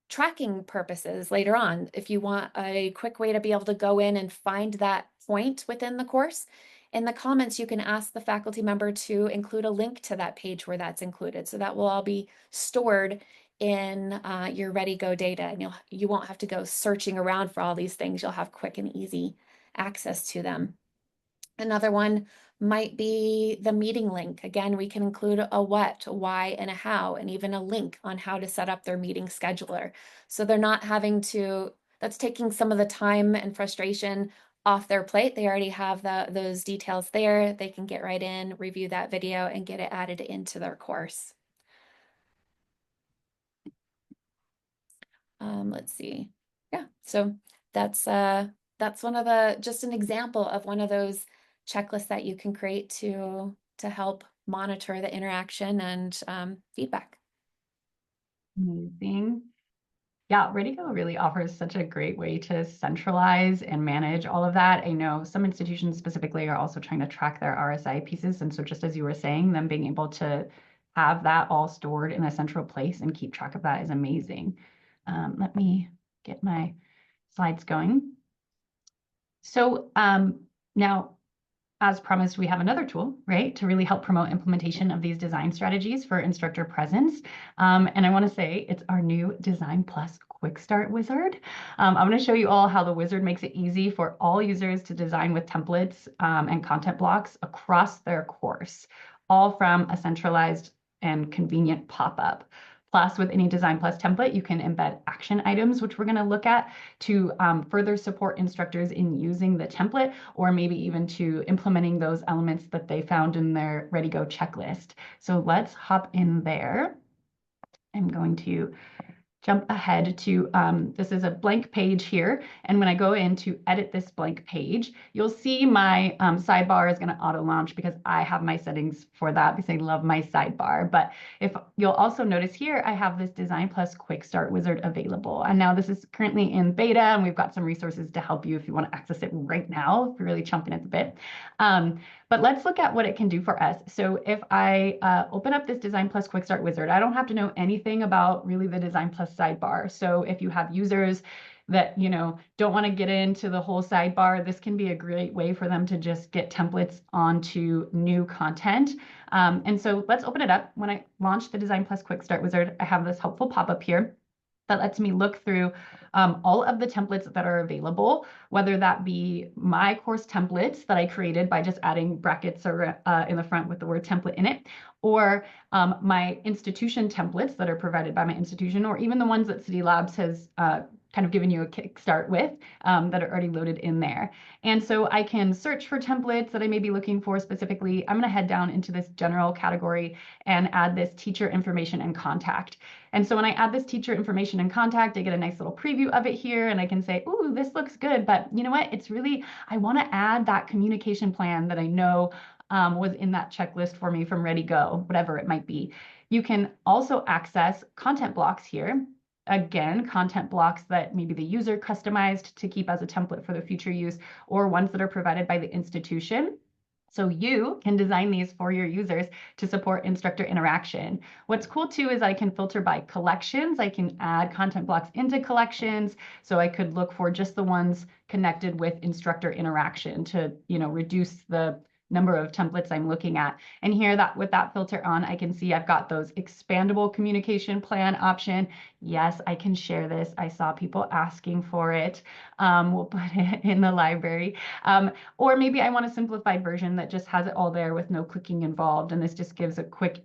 tracking purposes later on. If you want a quick way to be able to go in and find that point within the course, in the comments, you can ask the faculty member to include a link to that page where that's included. So that will all be stored in your Ready Go data, and you won't have to go searching around for all these things. You'll have quick and easy access to them. Another one might be the meeting link. Again, we can include a what, a why, and a how, and even a link on how to set up their meeting scheduler. So they're not having to, that's taking some of the time and frustration off their plate. They already have those details there. They can get right in, review that video, and get it added into their course. Let's see. Yeah, so that's one of the, just an example of one of those checklists that you can create to help monitor the interaction and feedback. Amazing. Yeah, ReadyGo really offers such a great way to centralize and manage all of that. I know some institutions specifically are also trying to track their RSI pieces. And so just as you were saying, them being able to have that all stored in a central place and keep track of that is amazing. Let me get my slides going. So now, as promised, we have another tool, right, to really help promote implementation of these design strategies for instructor presence. And I want to say it's our new Design Plus Quick Start Wizard. I'm going to show you all how the wizard makes it easy for all users to design with templates and content blocks across their course, all from a centralized and convenient pop-up. Plus, with any Design Plus template, you can embed action items, which we're going to look at to further support instructors in using the template, or maybe even to implementing those elements that they found in their Ready Go checklist. So let's hop in there. I'm going to jump ahead to, this is a blank page here. And when I go in to edit this blank page, you'll see my sidebar is going to auto launch because I have my settings for that because I love my sidebar. But if you'll also notice here, I have this Design Plus Quick Start Wizard available. And now this is currently in beta, and we've got some resources to help you if you want to access it right now, if you're really chomping at the bit. But let's look at what it can do for us. So if I open up this Design Plus Quick Start Wizard, I don't have to know anything about really the Design Plus sidebar. So if you have users that don't want to get into the whole sidebar, this can be a great way for them to just get templates onto new content. And so let's open it up. When I launch the Design Plus Quick Start Wizard, I have this helpful pop-up here. that lets me look through all of the templates that are available, whether that be my course templates that I created by just adding brackets or in the front with the word template in it, or my institution templates that are provided by my institution, or even the ones that City Labs has kind of given you a kickstart with that are already loaded in there. And so I can search for templates that I may be looking for specifically. I'm going to head down into this general category and add this teacher information and contact. And so when I add this teacher information and contact, I get a nice little preview of it here, and I can say, ooh, this looks good, but you know what? It's really, I want to add that communication plan that I know was in that checklist for me from Ready Go, whatever it might be. You can also access content blocks here. Again, content blocks that maybe the user customized to keep as a template for the future use, or ones that are provided by the institution. So you can design these for your users to support instructor interaction. What's cool too is I can filter by collections. I can add content blocks into collections. So I could look for just the ones connected with instructor interaction to, reduce the number of templates I'm looking at. And here that with that filter on, I can see I've got those expandable communication plan option. Yes, I can share this. I saw people asking for it. We'll put it in the library. Or maybe I want a simplified version that just has it all there with no clicking involved. And this just gives a quick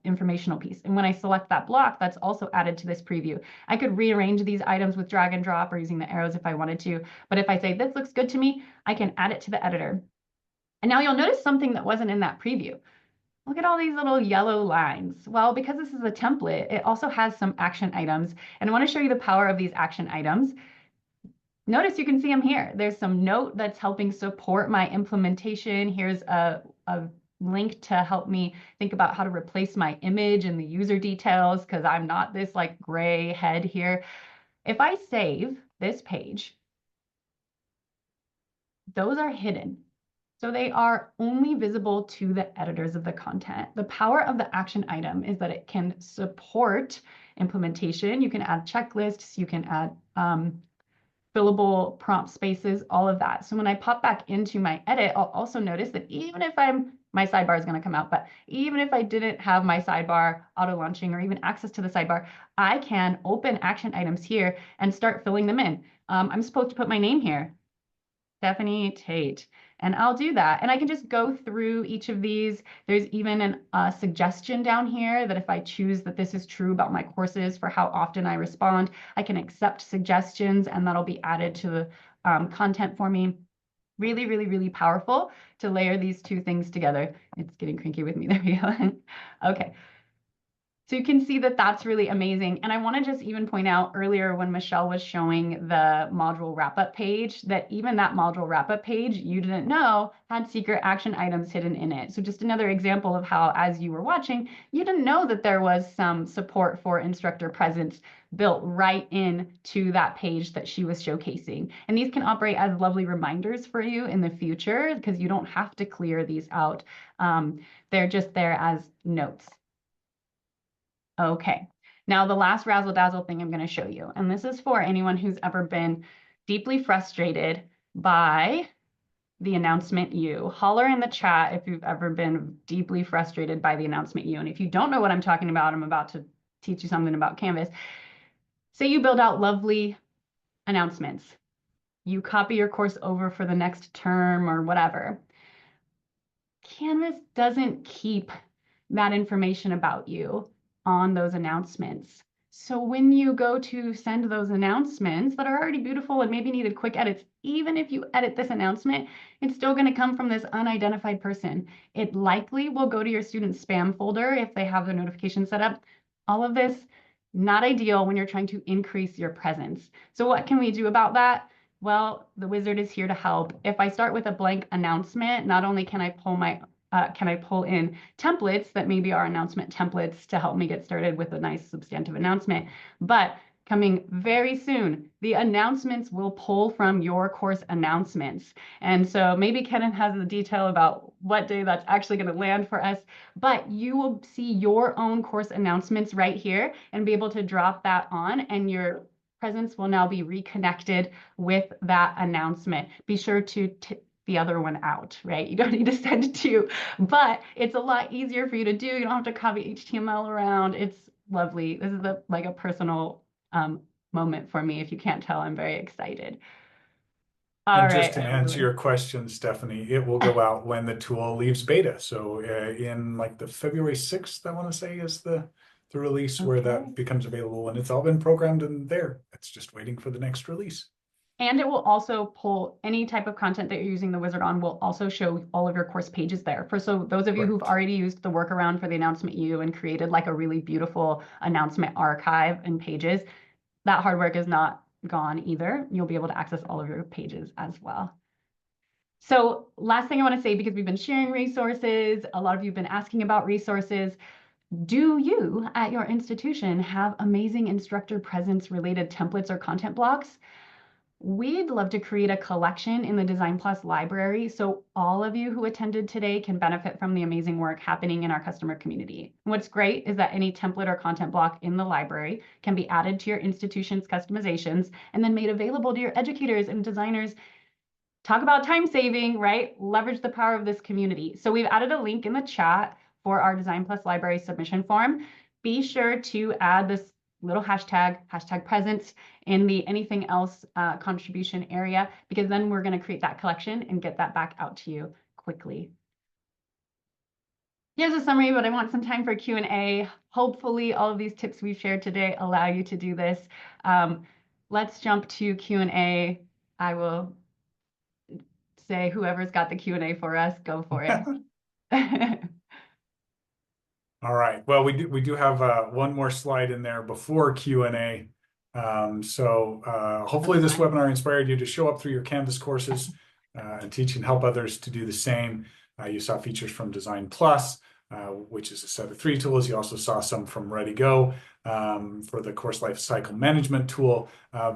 informational piece. And when I select that block, that's also added to this preview. I could rearrange these items with drag and drop or using the arrows if I wanted to. But if I say this looks good to me, I can add it to the editor. And now you'll notice something that wasn't in that preview. Look at all these little yellow lines. Well, because this is a template, it also has some action items. And I want to show you the power of these action items. Notice you can see them here. There's some note that's helping support my implementation. Here's a link to help me think about how to replace my image and the user details, because I'm not this like gray head here. If I save this page, those are hidden. So they are only visible to the editors of the content. The power of the action item is that it can support implementation. You can add checklists, you can add fillable prompt spaces, all of that. So when I pop back into my edit, I'll also notice that even if my sidebar is going to come out, but even if I didn't have my sidebar auto launching or even access to the sidebar, I can open action items here and start filling them in. I'm supposed to put my name here, Stephanie Tate. And I'll do that. And I can just go through each of these. There's even a suggestion down here that if I choose that this is true about my courses for how often I respond, I can accept suggestions and that'll be added to the content for me. Really, really, really powerful to layer these two things together. It's getting cranky with me. There we go. Okay. So you can see that that's really amazing. And I want to just even point out earlier when Michelle was showing the module wrap-up page, that even that module wrap-up page, you didn't know had secret action items hidden in it. So just another example of how, as you were watching, you didn't know that there was some support for instructor presence built right into that page that she was showcasing. And these can operate as lovely reminders for you in the future because you don't have to clear these out. They're just there as notes. Okay, now the last razzle dazzle thing I'm going to show you, and this is for anyone who's ever been deeply frustrated by the announcement U. Holler in the chat if you've ever been deeply frustrated by the announcement U. And if you don't know what I'm talking about, I'm about to teach you something about Canvas. Say you build out lovely announcements. You copy your course over for the next term or whatever. Canvas doesn't keep that information about you on those announcements. So when you go to send those announcements that are already beautiful and maybe needed quick edits, even if you edit this announcement, it's still going to come from this unidentified person. It likely will go to your student's spam folder if they have their notification set up. All of this, not ideal when you're trying to increase your presence. So what can we do about that? Well, the wizard is here to help. If I start with a blank announcement, not only can I pull in templates that maybe are announcement templates to help me get started with a nice substantive announcement, but coming very soon, the announcements will pull from your course announcements. And so maybe Kenan has the detail about what day that's actually going to land for us, but you will see your own course announcements right here and be able to drop that on, and your presence will now be reconnected with that announcement. Be sure to the other one out, right? You don't need to send two, but it's a lot easier for you to do. You don't have to copy HTML around. It's lovely. This is like a personal moment for me. If you can't tell, I'm very excited. All And just right, to answer your question, Stephanie, it will go out when the tool leaves beta. So in like the February 6th, I want to say is the release where okay. that becomes available, and it's all been programmed in there. It's just waiting for the next release. And it will also pull any type of content that you're using the wizard on will also show all of your course pages there. So those of you who've Correct. already used the workaround for the announcement you and created like a really beautiful announcement archive and pages, that hard work is not gone either. You'll be able to access all of your pages as well. So last thing I want to say, because we've been sharing resources, a lot of you have been asking about resources. Do you at your institution have amazing instructor presence related templates or content blocks? We'd love to create a collection in the Design Plus library so all of you who attended today can benefit from the amazing work happening in our customer community. What's great is that any template or content block in the library can be added to your institution's customizations and then made available to your educators and designers. Talk about time saving, right? Leverage the power of this community. So we've added a link in the chat for our Design Plus library submission form. Be sure to add this little hashtag presence in the anything else contribution area, because then we're going to create that collection and get that back out to you quickly. Here's a summary, but I want some time for Q&A. Hopefully all of these tips we've shared today allow you to do this. Let's jump to Q&A. I will say whoever's got the Q&A for us, go for it. All right. Well, we do have one more slide in there before Q&A. Hopefully this webinar inspired you to show up through your Canvas courses and teach and help others to do the same. You saw features from Design Plus, which is a set of 3 tools. You also saw some from Ready Go for the course life cycle management tool.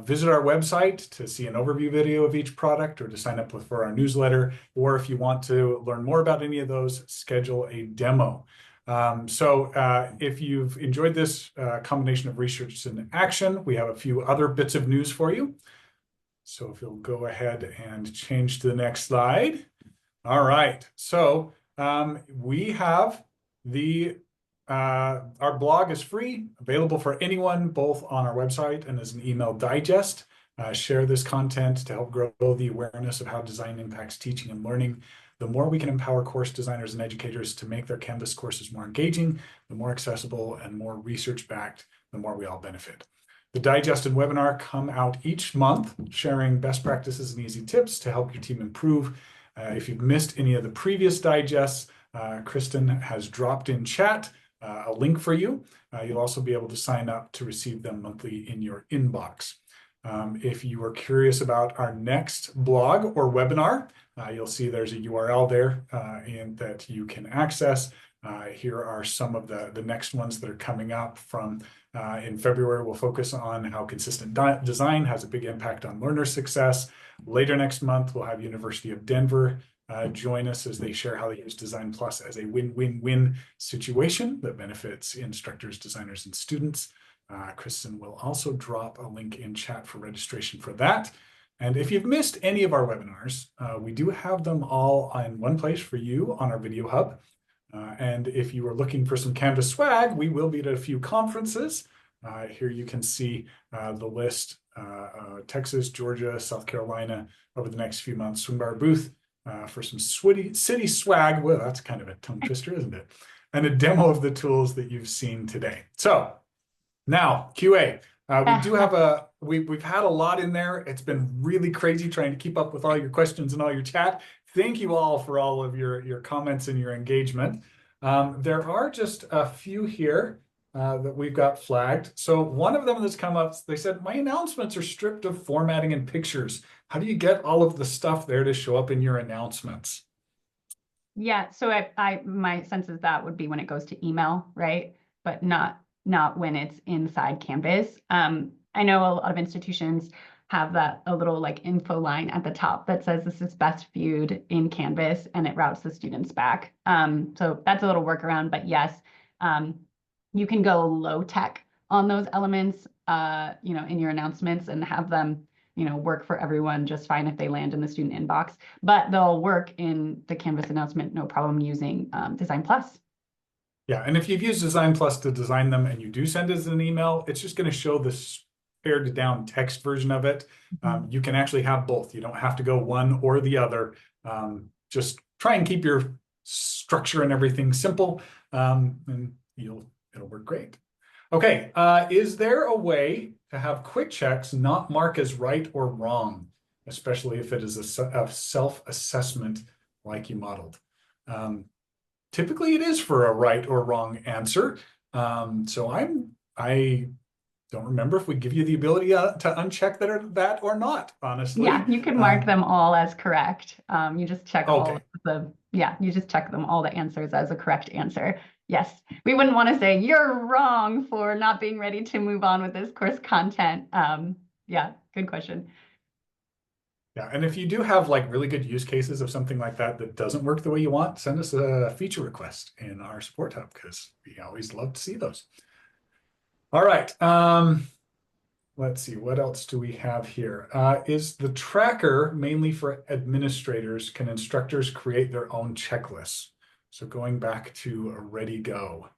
Visit our website to see an overview video of each product or to sign up for our newsletter. Or if you want to learn more about any of those, schedule a demo. If you've enjoyed this combination of research and action, we have a few other bits of news for you. So if you'll go ahead and change to the next slide. All right. So we have our blog is free, available for anyone, both on our website and as an email digest. Share this content to help grow the awareness of how design impacts teaching and learning. The more we can empower course designers and educators to make their Canvas courses more engaging, the more accessible and more research-backed, the more we all benefit. The digest and webinar come out each month, sharing best practices and easy tips to help your team improve. If you've missed any of the previous digests, Kristen has dropped in chat a link for you. You'll also be able to sign up to receive them monthly in your inbox. If you are curious about our next blog or webinar, you'll see there's a URL there and that you can access. Here are some of the next ones that are coming up from in February. We'll focus on how consistent design has a big impact on learner success. Later next month, we'll have University of Denver join us as they share how they use Design Plus as a win-win-win situation that benefits instructors, designers, and students. Kristen will also drop a link in chat for registration for that. And if you've missed any of our webinars, we do have them all in one place for you on our Video Hub. And if you are looking for some Canvas swag, we will be at a few conferences. Here you can see the list, Texas, Georgia, South Carolina, over the next few months. Swing by our booth for some city swag. Well, that's kind of a tongue twister, isn't it? And a demo of the tools that you've seen today. So now QA. We do have we've had a lot in there. It's been really crazy trying to keep up with all your questions and all your chat. Thank you all for all of your comments and your engagement. There are just a few here that we've got flagged. So one of them that's come up, they said, my announcements are stripped of formatting and pictures. How do you get all of the stuff there to show up in your announcements? Yeah, so my sense is that would be when it goes to email, right? But not when it's inside Canvas. I know a lot of institutions have a little like info line at the top that says this is best viewed in Canvas and it routes the students back. So that's a little workaround, but yes, you can go low tech on those elements, in your announcements and have them, work for everyone just fine if they land in the student inbox, but they'll work in the Canvas announcement, no problem using Design Plus. Yeah, and if you've used Design Plus to design them and you do send us an email, it's just going to show this pared down text version of it. Mhm. You can actually have both. You don't have to go one or the other. Just try and keep your structure and everything simple, and it'll work great. Okay, is there a way to have quick checks not mark as right or wrong, especially if it is a self-assessment like you modeled? Um, Typically, it is for a right or wrong answer. So I don't remember if we give you the ability to uncheck that or not, Yeah, honestly. you can mark them all as correct. You just check all Okay. of you just check them all the answers as a correct answer. Yes, we wouldn't want to say you're wrong for not being ready to move on with this course content. Yeah, good question. Yeah, and if you do have like really good use cases of something like that that doesn't work the way you want, send us a feature request in our support hub because we always love to see those. All right. Let's see, what else do we have here? Is the tracker mainly for administrators? Can instructors create their own checklists? So going back to a ready go.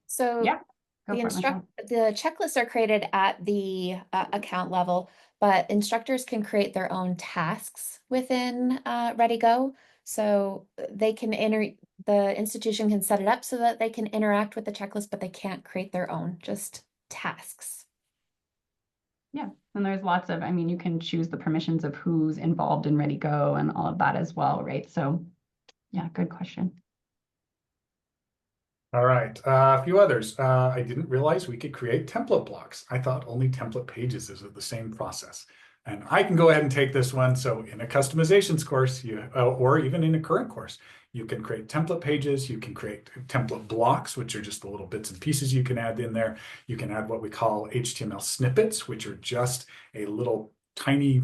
So Yeah, go for it, Michelle. the checklists are created at the account level, but instructors can create their own tasks within ReadyGo. So they can the institution can set it up so that they can interact with the checklist, but they can't create their own, just tasks. Yeah, and there's lots of, I mean, you can choose the permissions of who's involved in Ready Go and all of that as well, right? So yeah, good question. All right, a few others. I didn't realize we could create template blocks. I thought only template pages is the same process. And I can go ahead and take this one. So in a customizations course, or even in a current course, you can create template pages. You can create template blocks, which are just the little bits and pieces you can add in there. You can add what we call HTML snippets, which are just a little tiny,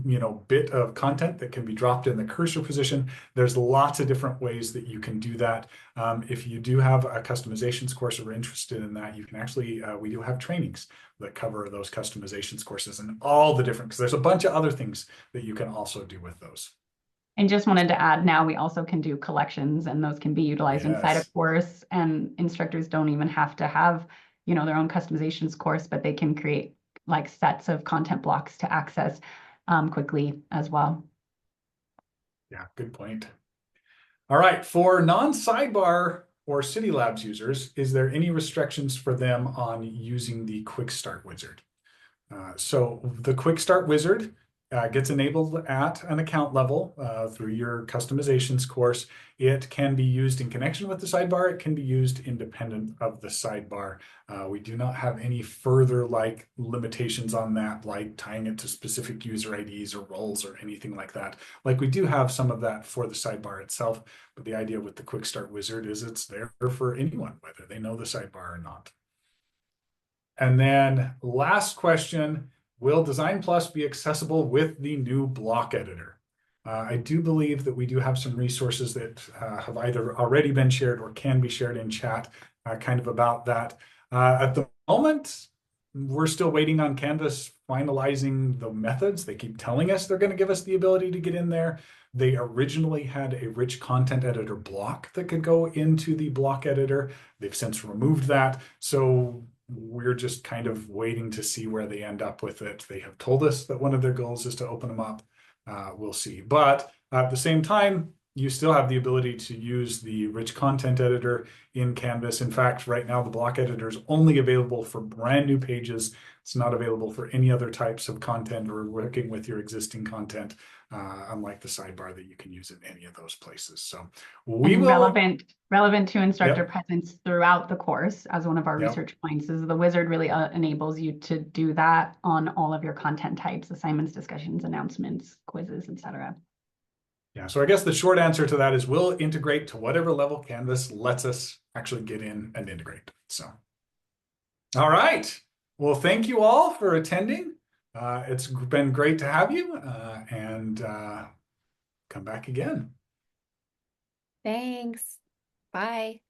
bit of content that can be dropped in the cursor position. There's lots of different ways that you can do that. If you do have a customizations course or are interested in that, you can actually, we do have trainings that cover those customizations courses and all the different, because there's a bunch of other things that you can also do with those. And just wanted to add, now we also can do collections, and those can be utilized inside a Yes. course, and instructors don't even have to have, their own customizations course, but they can create like sets of content blocks to access quickly as well. Yeah, good point. All right, for non-sidebar or City Labs users, is there any restrictions for them on using the Quick Start wizard? So the Quick Start wizard gets enabled at an account level through your customizations course. It can be used in connection with the sidebar. It can be used independent of the sidebar. We do not have any further limitations on that, like tying it to specific user IDs or roles or anything like that. Like we do have some of that for the sidebar itself, but the idea with the Quick Start wizard is it's there for anyone, whether they know the sidebar or not. And then last question, will Design Plus be accessible with the new block editor? I do believe that we do have some resources that have either already been shared or can be shared in chat kind of about that. At the moment, we're still waiting on Canvas finalizing the methods. They keep telling us they're going to give us the ability to get in there. They originally had a rich content editor block that could go into the block editor. They've since removed that. So we're just kind of waiting to see where they end up with it. They have told us that one of their goals is to open them up. We'll see. But at the same time, you still have the ability to use the rich content editor in Canvas. In fact, right now, the block editor is only available for brand new pages. It's not available for any other types of content or working with your existing content, unlike the sidebar that you can use in any of those places. So we And will. relevant to instructor Yep. presence throughout the course, as one of our Yep. research points, is the wizard really enables you to do that on all of your content types: assignments, discussions, announcements, quizzes, etc. Yeah, so I guess the short answer to that is we'll integrate to whatever level Canvas lets us actually get in and integrate. So, all right. Well, thank you all for attending. It's been great to have you, and come back again. Thanks. Bye.